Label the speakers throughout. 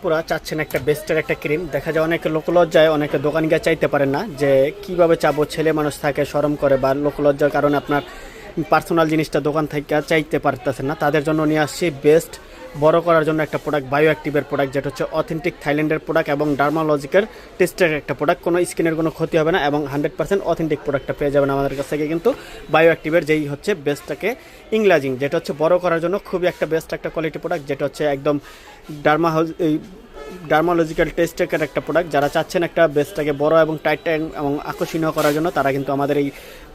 Speaker 1: পুরা চাচ্ছেন একটা বেস্টের একটা ক্রিম, দেখা যায় অনেকে লোকলজ্জায় অনেকে দোকান গিয়ে চাইতে পারেন না যে কিভাবে চাবো, ছেলে মানুষ থাকে শরম করে বা লোকলজ্জার কারণে আপনার পার্সোনাল জিনিসটা দোকান থেকে চাইতে পারতেছেন না, তাদের জন্য নিয়ে আসছি বেস্ট বড় করার জন্য একটা প্রোডাক্ট, বায়ো অ্যাক্টিভের প্রোডাক্ট, যেটা হচ্ছে অথেন্টিক থাইল্যান্ডের প্রোডাক্ট এবং ডার্মালজিক্যাল টেস্টের একটা প্রোডাক্ট। কোনো স্কিনের কোনো ক্ষতি হবে না এবং 100% অথেন্টিক প্রোডাক্টটা পেয়ে যাবেন আমাদের কাছ থেকে। কিন্তু বায়ো অ্যাক্টিভের যেই হচ্ছে বেস্টটাকে ইংলাজিং, যেটা হচ্ছে বড় করার জন্য খুবই একটা বেস্ট একটা কোয়ালিটি প্রোডাক্ট, যেটা হচ্ছে একদম ডার্মালজিক্যাল টেস্টের একটা প্রোডাক্ট। যারা চাচ্ছেন একটা বেস্টটাকে বড় এবং টাইট এবং আকর্ষণীয় করার জন্য, তারা কিন্তু আমাদের এই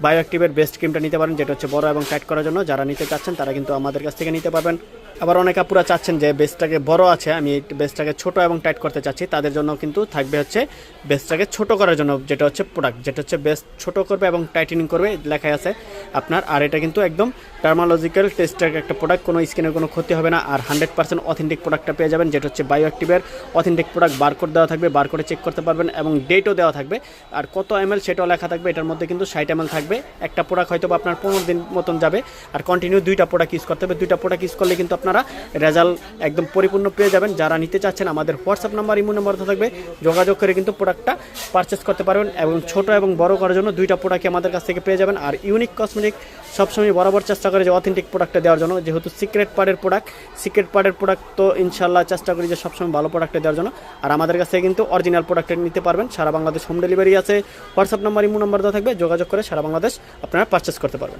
Speaker 1: বায়ো অ্যাক্টিভের বেস্ট ক্রিমটা নিতে পারেন, যেটা হচ্ছে বড় এবং টাইট করার জন্য। যারা নিতে চাচ্ছেন তারা কিন্তু আমাদের কাছ থেকে নিতে পারবেন। আবার অনেক আপুরা চাচ্ছেন যে বেস্টটাকে বড় আছে, আমি বেস্টটাকে ছোট এবং টাইট করতে চাচ্ছি, তাদের জন্য কিন্তু থাকবে হচ্ছে বেস্টটাকে ছোট করার জন্য, যেটা হচ্ছে প্রোডাক্ট, যেটা হচ্ছে বেস্ট ছোট করবে এবং টাইটেনিং করবে লেখা আছে আপনার। আর এটা কিন্তু একদম ডার্মালজিক্যাল টেস্টের একটা প্রোডাক্ট, কোনো স্কিনের কোনো ক্ষতি হবে না, আর 100% অথেন্টিক প্রোডাক্টটা পেয়ে যাবেন, যেটা হচ্ছে বায়ো অ্যাক্টিভের অথেন্টিক প্রোডাক্ট। বারকোড দেওয়া থাকবে, বারকোডে চেক করতে পারবেন এবং ডেটও দেওয়া থাকবে, আর কত এমএল সেটাও লেখা থাকবে। এটার মধ্যে কিন্তু 60 এমএল থাকবে। একটা প্রোডাক্ট হয়তো আপনার 15 দিন মতন যাবে, আর কন্টিনিউ 2টা প্রোডাক্ট ইউজ করতে হবে। 2টা প্রোডাক্ট ইউজ করলে কিন্তু আপনারা রেজাল্ট একদম পরিপূর্ণ পেয়ে যাবেন। যারা নিতে চাচ্ছেন আমাদের হোয়াটসঅ্যাপ নাম্বার, ইমো নাম্বার থাকবে, যোগাযোগ করে কিন্তু প্রোডাক্টটা পারচেস করতে পারবেন এবং ছোট এবং বড় করার জন্য 2টা প্রোডাক্টই আমাদের কাছ থেকে পেয়ে যাবেন। আর ইউনিক কসমেটিক সবসময় বরাবর চেষ্টা করে যে অথেন্টিক প্রোডাক্টটা দেওয়ার জন্য, যেহেতু সিক্রেট পার্টের প্রোডাক্ট তো ইনশাল্লাহ চেষ্টা করি যে সবসময় ভালো প্রোডাক্টটা দেওয়ার জন্য। আর আমাদের কাছ থেকে কিন্তু অরিজিনাল প্রোডাক্টটা নিতে পারবেন। সারা বাংলাদেশ হোম ডেলিভারি আছে। হোয়াটসঅ্যাপ নাম্বার, ইমো নাম্বার দেওয়া থাকবে, যোগাযোগ করে সারা বাংলাদেশ আপনারা পারচেস করতে পারবেন।